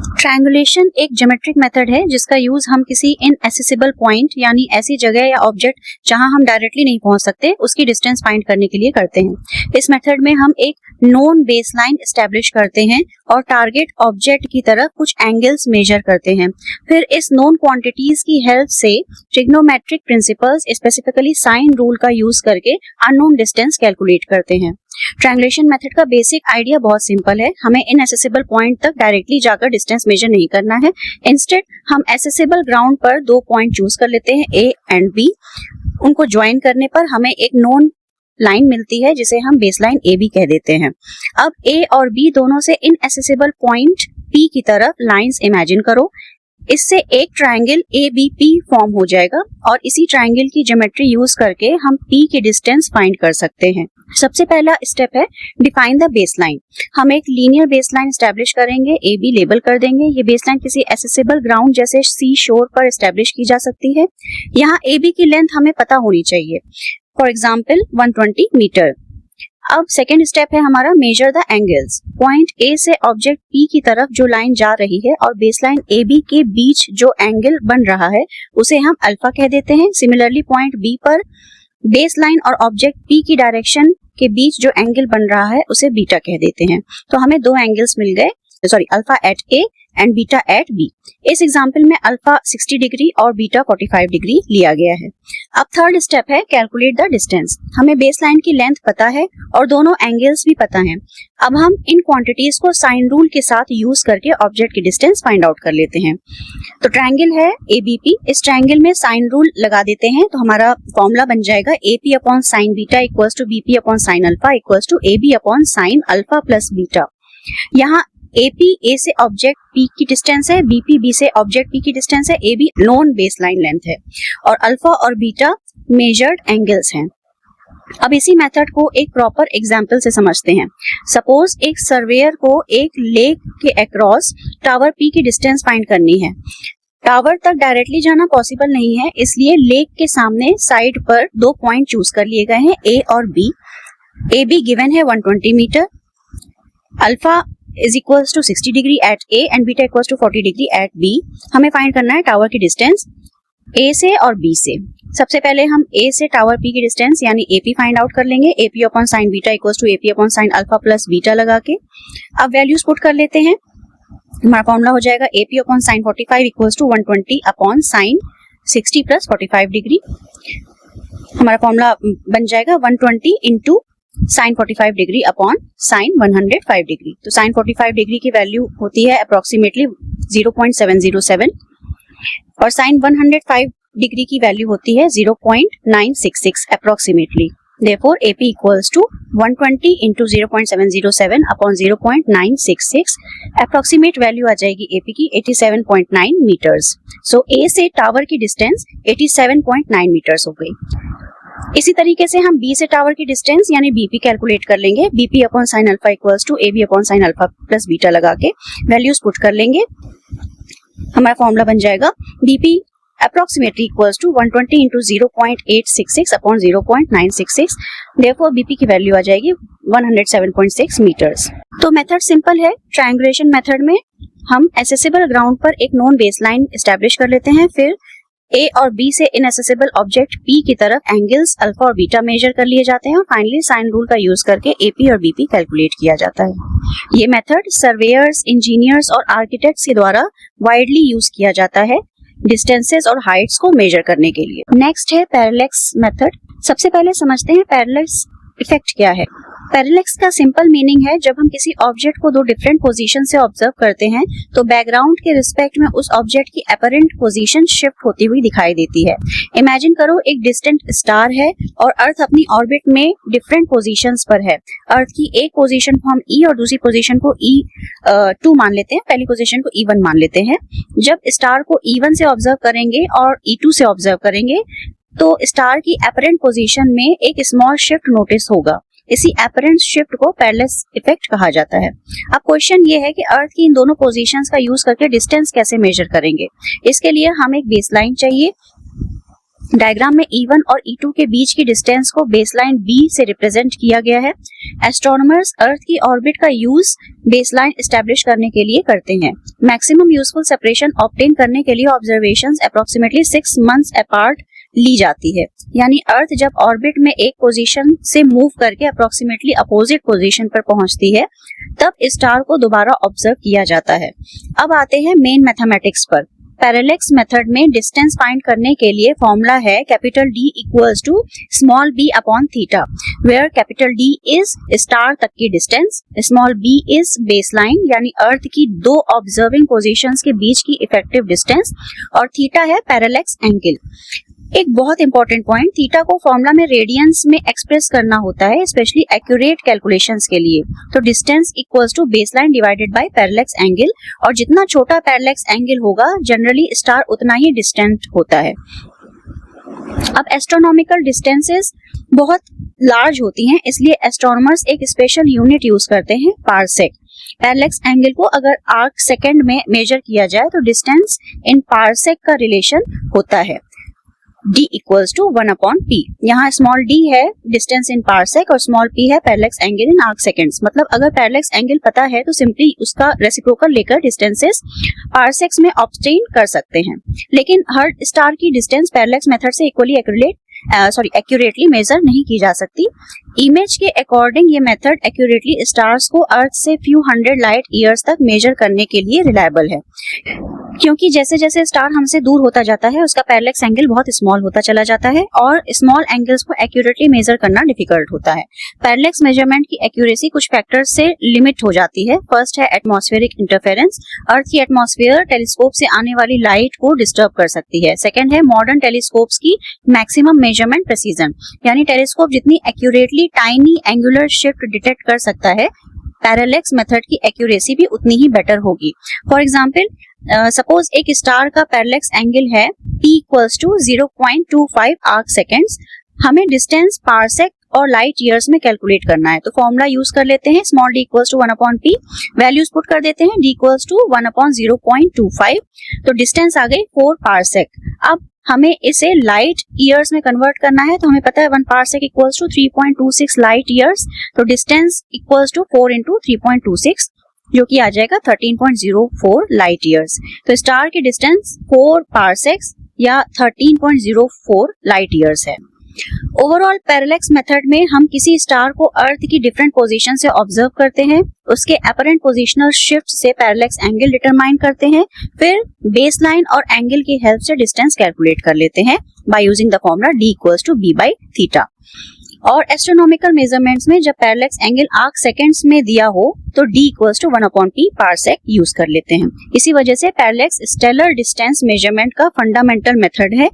Triangulation एक geometric method है जिसका यूज हम किसी इनएसेसिबल पॉइंट यानी ऐसी जगह या ऑब्जेक्ट जहां हम डायरेक्टली नहीं पहुंच सकते उसकी डिस्टेंस फाइंड करने के लिए करते हैं। इस मेथड में हम एक नोन बेसलाइन एस्टेब्लिश करते हैं और टारगेट ऑब्जेक्ट की तरफ कुछ एंगल्स मेजर करते हैं। फिर इस नोन क्वांटिटीज की हेल्प से trigonometric principles specifically sine rule का यूज करके अननोन डिस्टेंस कैलकुलेट करते हैं। ट्रायंगुलेशन मेथड का बेसिक आइडिया बहुत सिंपल है। हमें इनएसेसिबल पॉइंट तक डायरेक्टली जाकर डिस्टेंस मेजर नहीं करना है। इंस्टेड हम एसेसिबल ग्राउंड पर दो पॉइंट चूज कर लेते हैं, ए एंड बी। उनको ज्वाइन करने पर हमें एक नोन लाइन मिलती है जिसे हम बेसलाइन ए बी कह देते हैं। अब ए और बी दोनों से इनएसेसिबल पॉइंट पी की तरफ लाइंस इमेजिन करो। इससे एक ट्रायंगल ABP फॉर्म हो जाएगा और इसी ट्रायंगल की ज्योमेट्री यूज करके हम P की डिस्टेंस फाइंड कर सकते हैं। सबसे पहला स्टेप है डिफाइन द बेसलाइन। हम एक लीनियर बेसलाइन एस्टेब्लिश करेंगे, AB लेबल कर देंगे। ये बेसलाइन किसी एसेसिबल ग्राउंड जैसे सी शोर पर एस्टेब्लिश की जा सकती है। यहाँ AB की लेंथ हमें पता होनी चाहिए, फॉर एग्जाम्पल 120 मीटर। अब सेकेंड स्टेप है हमारा measure the angles. Point A से ऑब्जेक्ट पी की तरफ जो लाइन जा रही है और बेसलाइन ए बी के बीच जो एंगल बन रहा है उसे हम अल्फा कह देते हैं। सिमिलरली पॉइंट बी पर बेसलाइन और ऑब्जेक्ट पी की डायरेक्शन के बीच जो एंगल बन रहा है उसे बीटा कह देते हैं। तो हमें दो एंगल्स मिल गए, alpha at A and beta at B. इस एग्जाम्पल में अल्फा 60 डिग्री और बीटा 45 डिग्री लिया गया है। अब थर्ड स्टेप है कैलकुलेट द डिस्टेंस। हमें बेसलाइन की लेंथ पता है और दोनों एंगल्स भी पता हैं। अब हम इन क्वांटिटीज को साइन रूल के साथ यूज करके ऑब्जेक्ट की डिस्टेंस फाइंड आउट कर लेते हैं। तो ट्रायंगल है ABP, इस ट्रायंगल में साइन रूल लगा देते हैं तो हमारा फॉर्मूला बन जाएगा AP upon sine beta equals to BP upon sine alpha equals to AB upon sine alpha plus beta. यहाँ AP A से ऑब्जेक्ट P की डिस्टेंस है, BP B से ऑब्जेक्ट P की डिस्टेंस है, AB नोन बेसलाइन लेंथ है और alpha और बीटा मेजर्ड एंगल्स हैं। अब इसी मेथड को एक प्रॉपर एग्जांपल से समझते हैं। सपोज एक सर्वेयर को एक लेक के अक्रॉस टावर P की डिस्टेंस फाइंड करनी है। टावर तक डायरेक्टली जाना पॉसिबल नहीं है, इसलिए लेक के सामने साइड पर दो पॉइंट चूज कर लिए गए हैं, A और B। AB गिवन है 120 metre, alpha is equals to 60 degree at A and beta equals to 40 degree at B। हमें फाइंड करना है टावर की डिस्टेंस A से और B से। सबसे पहले हम A से टावर P की डिस्टेंस यानी AP फाइंड आउट कर लेंगे। AP upon sine beta equals to AP upon sine alpha plus beta लगा के अब वैल्यूज पुट कर लेते हैं। हमारा फॉर्मूला हो जाएगा AP upon sine 45 equals to 120 upon sine 60 plus 45 degree. हमारा फॉर्मूला बन जाएगा 120 into sine 45 degree upon sine 105 degree. तो साइन 45 डिग्री की वैल्यू होती है अप्रोक्सीमेटली 0.707 और साइन 105 डिग्री की वैल्यू होती है 0.966 approximately. Therefore, AP equals to 120 into 0.707 upon 0.966। Approximate value आ जाएगी AP की 87.9 मीटर्स। सो A से टावर की डिस्टेंस 87.9 मीटर्स हो गई। इसी तरीके से हम B से टावर की डिस्टेंस यानी BP कैलकुलेट कर लेंगे। BP upon sine alpha equals to AB upon sine alpha plus beta लगा के वैल्यूज पुट कर लेंगे। हमारा फॉर्मूला बन जाएगा BP approximately equals to 120 into 0.866 upon 0.966। Therefore BP की वैल्यू आ जाएगी 107.6 मीटर्स। तो मेथड सिंपल है। ट्रायंगुलेशन मेथड में हम एसेसिबल ग्राउंड पर एक नोन बेसलाइन एस्टेब्लिश कर लेते हैं, फिर A और B से इनएसेसिबल ऑब्जेक्ट P की तरफ एंगल्स अल्फा और बीटा मेजर कर लिए जाते हैं और फाइनली साइन रूल का यूज करके AP और BP कैलकुलेट किया जाता है। ये मेथड सर्वेयर्स, इंजीनियर्स और आर्किटेक्ट्स के द्वारा वाइडली यूज किया जाता है डिस्टेंसेस और हाइट्स को मेजर करने के लिए। नेक्स्ट है पैरेलैक्स मेथड। सबसे पहले समझते हैं पैरेलैक्स इफेक्ट क्या है। पैरेलैक्स का सिंपल मीनिंग है जब हम किसी ऑब्जेक्ट को दो डिफरेंट पोजीशन से ऑब्जर्व करते हैं तो बैकग्राउंड के रिस्पेक्ट में उस ऑब्जेक्ट की अपरेंट पोजीशन शिफ्ट होती हुई दिखाई देती है। इमेजिन करो एक डिस्टेंट स्टार है और अर्थ अपनी ऑर्बिट में डिफरेंट पोजीशंस पर है। अर्थ की एक पोजीशन को हम E और दूसरी पोजीशन को E2 मान लेते हैं, पहली पोजीशन को E1 मान लेते हैं। जब स्टार को E1 से ऑब्जर्व करेंगे और E2 से ऑब्जर्व करेंगे तो स्टार की अपरेंट पोजीशन में एक स्मॉल शिफ्ट नोटिस होगा। इसी अपरेंट शिफ्ट को पैरेलैक्स इफेक्ट कहा जाता है। अब क्वेश्चन ये है कि अर्थ की इन दोनों पोजीशंस का यूज करके डिस्टेंस कैसे मेजर करेंगे। इसके लिए हमें एक बेसलाइन चाहिए। डायग्राम में E1 और E2 के बीच की डिस्टेंस को बेसलाइन B से रिप्रेजेंट किया गया है। एस्ट्रोनॉमर्स अर्थ की ऑर्बिट का यूज बेसलाइन एस्टैब्लिश करने के लिए करते हैं। मैक्सिमम यूजफुल सेपरेशन ऑब्टेन करने के लिए ऑब्जर्वेशंस अप्रोक्सीमेटली 6 मंथ्स अपार्ट ली जाती है, यानी अर्थ जब ऑर्बिट में एक पोजीशन से मूव करके अप्रोक्सीमेटली अपोजिट पोजीशन पर पहुंचती है तब स्टार को दोबारा ऑब्जर्व किया जाता है। अब आते हैं मेन मैथमेटिक्स पर। पैरेलैक्स मेथड में डिस्टेंस फाइंड करने के लिए फॉर्मूला है capital D equals to small b upon theta, where capital D is star तक की distance, small b is baseline यानी अर्थ की दो ऑब्जर्विंग पोजीशंस के बीच की इफेक्टिव डिस्टेंस और थीटा है पैरेलैक्स एंगल। एक बहुत इंपॉर्टेंट पॉइंट, थीटा को फॉर्मूला में रेडियंस में एक्सप्रेस करना होता है स्पेशली एक्यूरेट कैलकुलेशंस के लिए। तो distance equals to baseline divided by parallax angle, और जितना छोटा पैरेलैक्स एंगल होगा जनरली स्टार उतना ही डिस्टेंट होता है। अब एस्ट्रोनॉमिकल डिस्टेंसेस बहुत लार्ज होती हैं, इसलिए एस्ट्रोनॉमर्स एक स्पेशल यूनिट यूज करते हैं, पारसेक। पैरेलैक्स एंगल को अगर आर्क सेकंड में मेजर किया जाए तो डिस्टेंस इन पारसेक का रिलेशन होता है d equals to 1 upon p। यहाँ स्मॉल d है डिस्टेंस इन पारसेक और स्मॉल p है parallax angle in arc seconds. मतलब अगर पैरेलैक्स एंगल पता है तो सिंपली उसका रेसिप्रोकल लेकर डिस्टेंसेस पारसेक्स में ऑब्टेन कर सकते हैं। लेकिन हर स्टार की डिस्टेंस पैरेलैक्स मेथड से इक्वली एक्यूरेटली मेजर नहीं की जा सकती। इमेज के अकॉर्डिंग ये मेथड एक्यूरेटली स्टार्स को अर्थ से फ्यू हंड्रेड लाइट ईयर्स तक मेजर करने के लिए रिलायबल है, क्योंकि जैसे जैसे स्टार हमसे दूर होता जाता है उसका पैरेलैक्स एंगल बहुत स्मॉल होता चला जाता है और स्मॉल एंगल्स को एक्यूरेटली मेजर करना डिफिकल्ट होता है। पैरेलैक्स मेजरमेंट की एक्यूरेसी कुछ फैक्टर्स से लिमिट हो जाती है। फर्स्ट है एटमॉस्फेरिक इंटरफेरेंस, अर्थ की एटमॉस्फेयर टेलीस्कोप से आने वाली लाइट को डिस्टर्ब कर सकती है। सेकंड है मॉडर्न टेलीस्कोप्स की मैक्सिमम मेजरमेंट प्रिसीजन, यानी टेलीस्कोप जितनी accurately tiny angular shift detect कर सकता है पैरेलैक्स मेथड की एक्यूरेसी भी उतनी ही बेटर होगी। फॉर एग्जाम्पल सपोज एक स्टार का पैरेलैक्स एंगल है p equals to 0.25 arc seconds. हमें डिस्टेंस पारसेक और लाइट ईयर्स में कैलकुलेट करना है, तो फॉर्मूला यूज कर लेते हैं small d equals to 1 upon p, values put कर देते हैं d इक्वल्स टू 1 अपॉन 0.25, तो डिस्टेंस आ गई 4 पारसेक। अब हमें इसे लाइट ईयर्स में कन्वर्ट करना है, तो हमें पता है 1 parsec equals to 3.26 light years, तो डिस्टेंस इक्वल्स टू 4 इंटू 3.26 जो कि आ जाएगा 13.04 लाइट ईयर्स। तो स्टार की डिस्टेंस 4 पारसेक्स या 13.04 लाइट ईयर्स है। ओवरऑल पैरेलैक्स मेथड में हम किसी स्टार को अर्थ की डिफरेंट पोजीशन से ऑब्जर्व करते हैं, उसके अपरेंट पोजिशनल शिफ्ट से पैरेलैक्स एंगल डिटरमाइन करते हैं, फिर बेसलाइन और एंगल की हेल्प से डिस्टेंस कैलकुलेट कर लेते हैं by using the formula d equals to b by theta. और एस्ट्रोनॉमिकल मेजरमेंट्स में जब पैरेलैक्स एंगल आर्क सेकंड्स में दिया हो तो d equals to 1 upon p parsec use कर लेते हैं। इसी वजह से पैरेलैक्स स्टेलर डिस्टेंस मेजरमेंट का फंडामेंटल मेथड है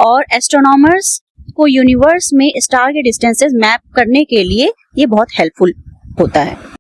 और एस्ट्रोनॉमर्स को यूनिवर्स में स्टार के डिस्टेंसेस मैप करने के लिए ये बहुत हेल्पफुल होता है।